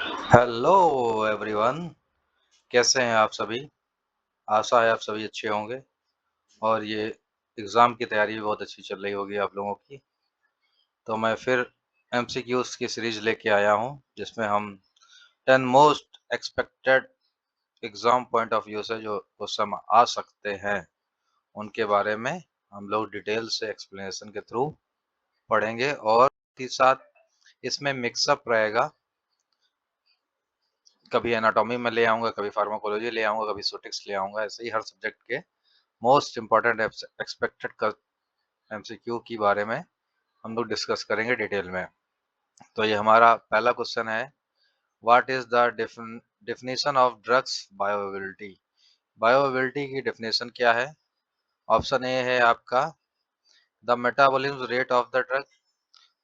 Hello everyone, कैसे हैं आप सभी? आशा है आप सभी अच्छे होंगे और ये एग्ज़ाम की तैयारी भी बहुत अच्छी चल रही होगी आप लोगों की। तो मैं फिर एमसीक्यूज़ की सीरीज़ लेके आया हूँ, जिसमें हम 10 most expected exam point of view से जो क्वेश्चन आ सकते हैं, उनके बारे में हम लोग डिटेल से एक्सप्लेनेशन के थ्रू पढ़ेंगे और साथ ही साथ इसमें मिक्सअप रहेगा। कभी एनाटॉमी में ले आऊँगा, कभी फार्माकोलॉजी ले आऊँगा, कभी स्टैटिस्टिक्स ले आऊँगा, ऐसे ही हर सब्जेक्ट के मोस्ट इम्पोर्टेंट एक्सपेक्टेड एमसीक्यू के बारे में हम लोग डिस्कस करेंगे डिटेल में। तो ये हमारा पहला क्वेश्चन है, what is the definition of drugs bioavailability? Bioavailability की डेफिनेशन क्या है? ऑप्शन ए है आपका the metabolism rate of the drug,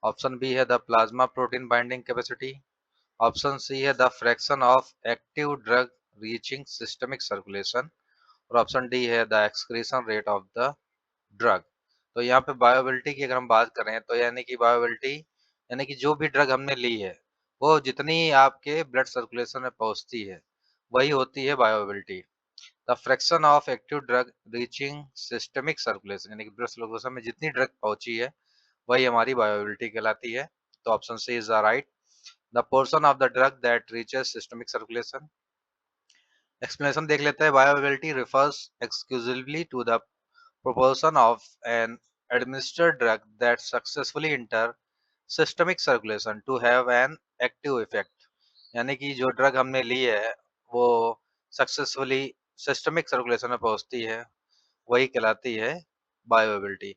option B है the plasma protein binding capacity, option C है the fraction of active drug reaching systemic circulation और option D है the excretion rate of the drug. तो यहाँ पे bioavailability की अगर हम बात करें तो यानी कि बायोअवेलेबिलिटी यानी कि जो भी ड्रग हमने ली है वो जितनी आपके ब्लड सर्कुलेशन में पहुंचती है वही होती है bioavailability. The fraction of active drug reaching systemic circulation यानी कि ब्लड सर्कुलेशन में जितनी ड्रग पहुंची है वही हमारी बायोअवेलेबिलिटी कहलाती है। तो option C is the right. The portion of the drug that reaches systemic circulation. Explanation देख लेते हैं। Bioavailability refers exclusively to the proportion of an administered drug that successfully enter systemic circulation to have an active effect। यानी कि जो drug हमने ली है वो successfully systemic circulation में पहुंचती है वही कहलाती है बायोअवेलेबिलिटी।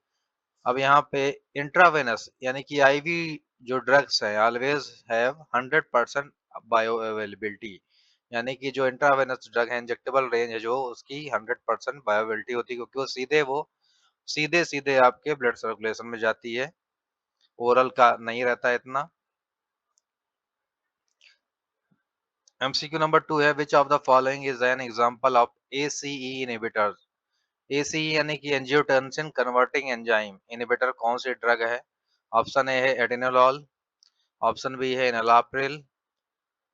अब यहाँ पे इंट्रावेनस यानी कि आईवी जो ड्रग्स हैं ऑलवेज हैव 100% बायोअवेलेबिलिटी। यानी कि जो इंट्रावेनस ड्रग है इंजेक्टेबल रेंज है जो उसकी 100% बायोअवेलेबिलिटी होती है, क्योंकि वो सीधे सीधे आपके ब्लड सर्कुलेशन में जाती है, ओरल का नहीं रहता है इतना। एमसीक्यू नंबर 2 है, which of the following is an example of ACE inhibitor? ACE यानी कि एंजियोटेंसिन कन्वर्टिंग एंजाइम इनहिबिटर कौन सी ड्रग है? ऑप्शन ए है एडिनोलॉल, ऑप्शन बी है एनालाप्रिल,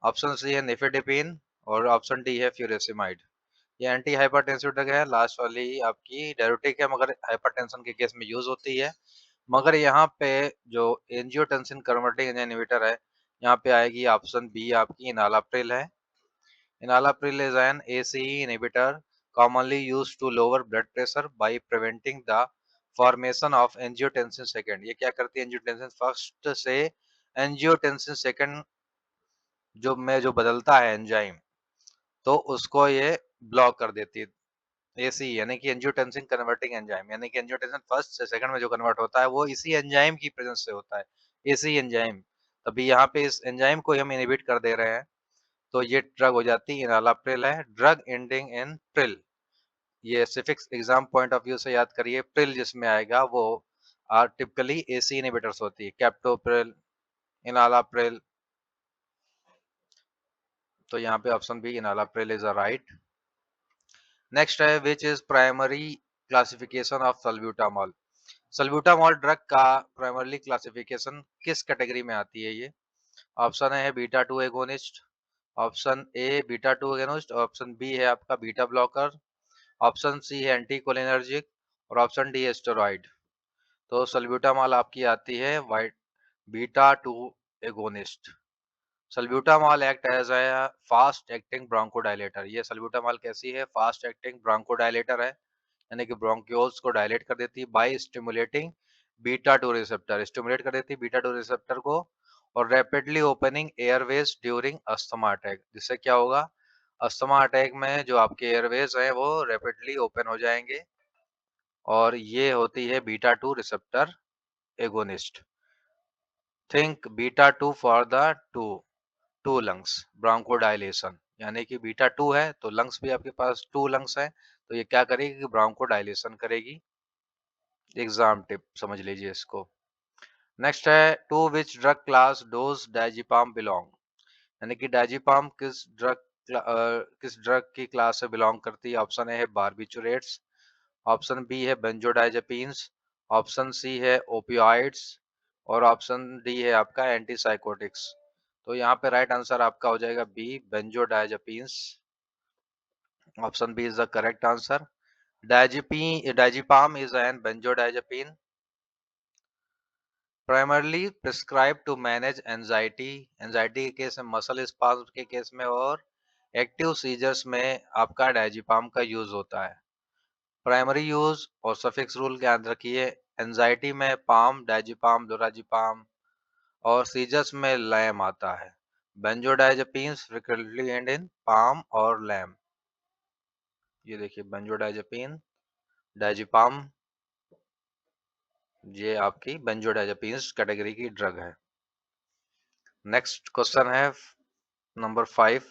ऑप्शन सी है निफेडिपिन और ऑप्शन डी है फ्यूरेसिमाइड। ये एंटी हाइपरटेंसिव ड्रग है, लास्ट वाली आपकी डाययूरेटिक है मगर हाइपरटेंशन के केस में यूज होती है। मगर यहाँ पे जो एंजियोटेंसिन कन्वर्टिंग एंजाइम इनहिबिटर है, यहाँ पे आएगी ऑप्शन बी आपकी इनालाप्रिल है। Enalapril is an ACE inhibitor commonly used to lower blood pressure by preventing the formation of angiotensin second। ये क्या करती है? एंजियोटेंसिन फर्स्ट से एंजियोटेंसिन सेकंड जो बदलता है एंजाइम, तो उसको ये ब्लॉक कर देती है। एसी यानी कि एंजियोटेंसिन कन्वर्टिंग एंजाइम, यानी कि एंजियोटेंसिन फर्स्ट से सेकंड में जो कन्वर्ट होता है वो इसी एंजाइम की प्रेजेंस से होता है, एसी एंजाइम। तभी यहाँ पे इस एंजाइम को हम इनहिबिट कर दे रहे हैं, तो ये ड्रग हो जाती है इनालाप्रिल है, ड्रग एंडिंग इन प्रिल। ये suffix exam point of view से याद करिए, प्रिल जिसमें आएगा वो आर टिपिकली एसी इनहिबिटर्स होती है, कैप्टोप्रिल, इनालाप्रिल। तो यहाँ पे option B enalapril is a right. Next है, which is primary classification of salbutamol? Salbutamol drug का प्राइमरली क्लासिफिकेशन किस कैटेगरी में आती है? ये ऑप्शन है beta two agonist, option A beta two agonist, option B है आपका बीटा ब्लॉकर, ऑप्शन सी है एंटीकोलिनर्जिक और ऑप्शन डी है स्टेरॉइड। तो सल्ब्यूटामॉल आपकी आती है वाइट beta two agonist. Salbutamol act as a fast acting bronchodilator. ये सल्ब्यूटामॉल कैसी है? फास्ट एक्टिंग ब्रोंकोडायलेटर है, यानी कि ब्रोंक्यूल्स को डायलेट कर देती है by stimulating beta two receptor, stimulate कर देती है बीटा टू रिसेप्टर को, और rapidly opening airways during asthma attack. जिससे क्या होगा? अस्थमा अटैक में जो आपके एयरवेज हैं वो रैपिडली ओपन हो जाएंगे, और ये होती है beta two receptor agonist. Think beta two for the two two lungs bronchodilation, यानी कि बीटा टू है तो लंग्स भी आपके पास टू लंग्स है, तो ये क्या करेगी कि ब्रोंकोडायलेशन करेगी। एग्जाम टिप समझ लीजिए इसको। नेक्स्ट है, to which drug class does diazepam belong? यानी कि डायजिपाम किस ड्रग की क्लास से बिलोंग करती है? ऑप्शन ए है बारबिचुरेट्स, ऑप्शन बी है बेंजोडाइजेपिन्स, ऑप्शन सी है ओपियोइड्स और ऑप्शन डी है आपका एंटीसाइकोटिक्स। तो यहाँ पे राइट आंसर आपका हो जाएगा B, benzodiazepines. Option B is the correct answer. Diazepam is an benzodiazepine primarily prescribe to manage anxiety. Anxiety के केस में, मसल स्पाज्म के केस में और एक्टिव सीजर्स में आपका डायजिपाम का यूज होता है। प्राइमरी यूज और सफिक्स रूल याद रखिए। एंजाइटी में पाम, डायजिपाम, लोराजिपाम और सीजर्स में लैम आता है। Benzodiazepines frequently end in pam और लैम। ये देखिए बेंजोडायजेपिन, डायजिपाम, ये आपकी बेंजोडायजेपिन्स कैटेगरी की ड्रग है। नेक्स्ट क्वेश्चन है number 5।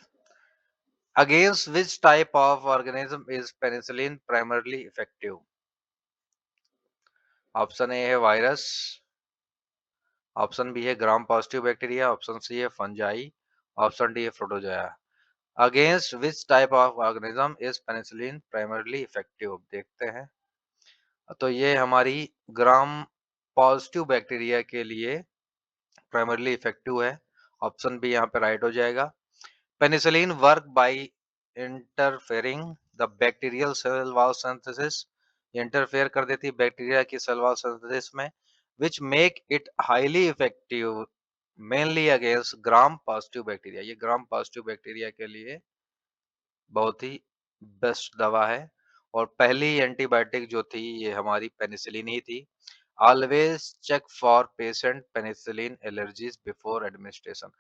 Against which type of organism is penicillin primarily effective? Option A है वायरस, ऑप्शन बी है gram positive bacteria, option C है फंजाई, ऑप्शन डी है protozoa. Against which type of organism is penicillin primarily effective? देखते हैं। तो ये हमारी ग्राम positive bacteria के लिए प्राइमरली इफेक्टिव है। ऑप्शन बी यहाँ पे राइट हो जाएगा। Penicillin work by interfering the bacterial cell wall synthesis. Interfere कर देती है बैक्टीरिया की सेल वॉल सिंथेसिस में, which make it highly effective mainly against gram positive bacteria. ये ग्राम पॉजिटिव बैक्टीरिया के लिए बहुत ही बेस्ट दवा है। और पहली एंटीबायोटिक जो थी ये हमारी पेनिसिलिन ही थी। Always check for patient penicillin allergies before administration.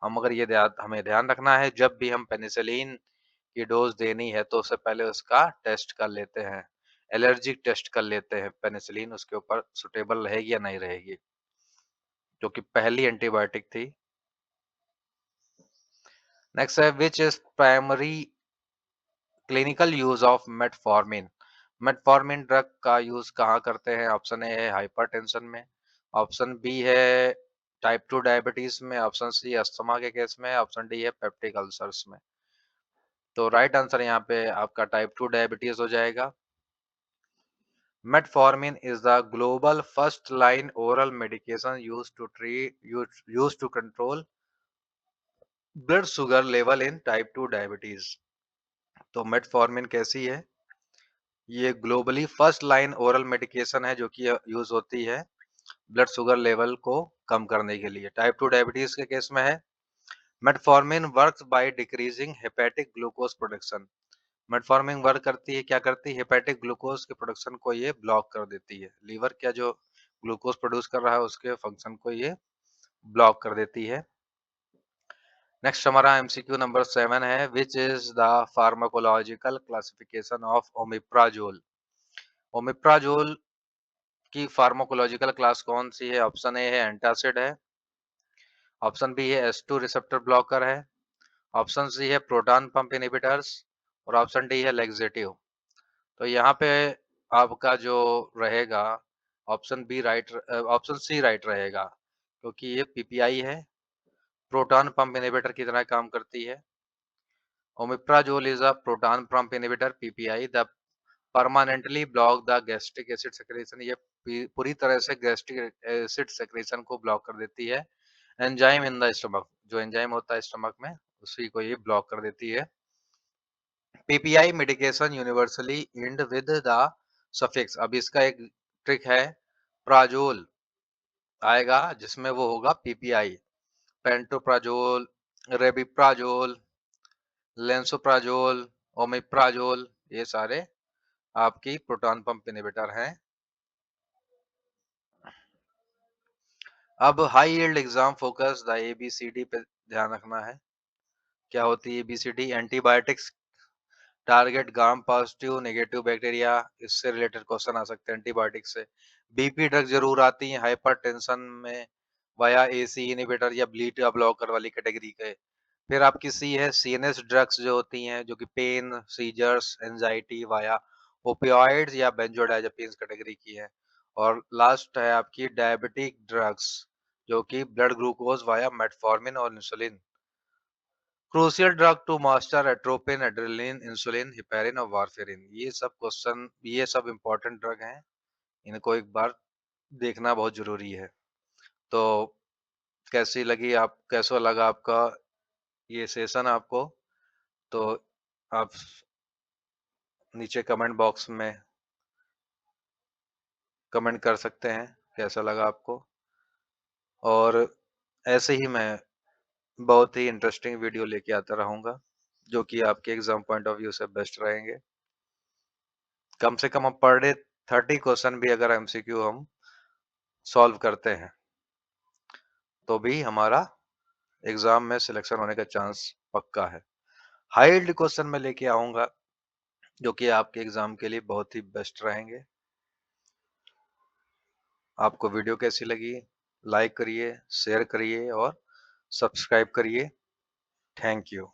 हम अगर ये हमें ध्यान रखना है, जब भी हम पेनिसिलिन की डोज देनी है तो उससे पहले उसका टेस्ट कर लेते हैं, एलर्जिक टेस्ट कर लेते हैं, पेनिसिलिन उसके ऊपर सुटेबल रहेगी या नहीं रहेगी, जो कि पहली एंटीबायोटिक थी। नेक्स्ट है which is primary clinical use of metformin. Metformin drug का यूज कहाँ करते हैं? ऑप्शन ए है हाइपरटेंशन में, ऑप्शन बी है टाइप 2 डायबिटीज में, ऑप्शन सी अस्थमा के केस में, ऑप्शन डी है पेप्टिक अल्सर्स में। तो राइट आंसर यहाँ पे आपका टाइप 2 डायबिटीज हो जाएगा। Metformin is the global first line oral medication used to control blood sugar level in type 2 diabetes. तो मेटफॉर्मिन कैसी है? ये globally first line oral medication है जो कि यूज होती है ब्लड शुगर लेवल को कम करने के लिए। टाइप 2 डायबिटीज के केस में है। Metformin works by decreasing hepatic glucose production. Metformin work करती है, क्या करती है? हेपेटिक ग्लूकोज के प्रोडक्शन को ये ब्लॉक कर देती है। लीवर क्या जो ग्लूकोज प्रोड्यूस कर रहा है उसके फंक्शन को ये ब्लॉक कर देती है। नेक्स्ट हमारा एमसीक्यू नंबर 7 है which is the pharmacological classification of omeprazole. Omeprazole की फार्माकोलॉजिकल क्लास कौन सी है? ऑप्शन ए है एंटासिड है, ऑप्शन बी है एस2 रिसेप्टर ब्लॉकर है, ऑप्शन सी है प्रोटॉन पंप इनहिबिटर्स और ऑप्शन डी है लैक्सेटिव। तो यहाँ पे आपका जो रहेगा option B right, option C right रहेगा, क्योंकि ये पीपीआई है, प्रोटॉन पंप इनहिबिटर की तरह काम करती है। Omeprazole is a proton pump inhibitor PPI the permanently block the gastric acid secretion. ये पूरी तरह से गैस्ट्रिक एसिड सेक्रेशन को ब्लॉक कर देती है। एंजाइम इन द स्टमक, जो एंजाइम होता है स्टमक में उसी को ये ब्लॉक कर देती है। PPI medication universally and with the suffix. अब इसका एक ट्रिक है, प्राजोल आएगा जिसमें वो होगा PPI. Pantoprazole, rabeprazole, lansoprazole, omeprazole, ये सारे आपकी प्रोटॉन पंप इनहिबिटर हैं। अब high yield exam focus the ABCD पे ध्यान रखना है। क्या होती है ABCD? Antibiotics target gram positive negative bacteria, इससे रिलेटेड क्वेश्चन आ सकते हैं एंटीबायोटिक से। बीपी ड्रग जरूर आती है हाइपरटेंशन में वाया एसी इनहिबिटर या बीटा ब्लॉकर वाली कैटेगरी के। फिर आपकी सी है सीएनएस ड्रग्स जो होती हैं, जो कि pain, seizures, anxiety via opioids या बेंजोडाइजेपिन्स कैटेगरी की है। और लास्ट है आपकी डायबिटिक ड्रग्स, जो कि ब्लड ग्लूकोज वाया मेटफॉर्मिन और insulin. Crucial drug to master atropine, adrenaline, insulin, heparin और वारफेरिन। ये सब इंपॉर्टेंट ड्रग हैं, इनको एक बार देखना बहुत जरूरी है। तो कैसी लगी आप कैसा लगा आपका ये सेशन आपको? तो आप नीचे कमेंट बॉक्स में कमेंट कर सकते हैं, कैसा लगा आपको? और ऐसे ही मैं बहुत ही इंटरेस्टिंग वीडियो लेके आता रहूँगा, जो कि आपके एग्ज़ाम पॉइंट ऑफ व्यू से बेस्ट रहेंगे। कम से कम हम पर डे 30 क्वेश्चन भी अगर एमसीक्यू हम सॉल्व करते हैं, तो भी हमारा एग्ज़ाम में सिलेक्शन होने का चांस पक्का है। हाई यील्ड क्वेश्चन मैं लेके आऊँगा, जो कि आपके एग्ज़ाम के लिए बहुत ही बेस्ट रहेंगे। आपको वीडियो कैसी लगी? लाइक करिए, शेयर करिए और सब्सक्राइब करिए। Thank you.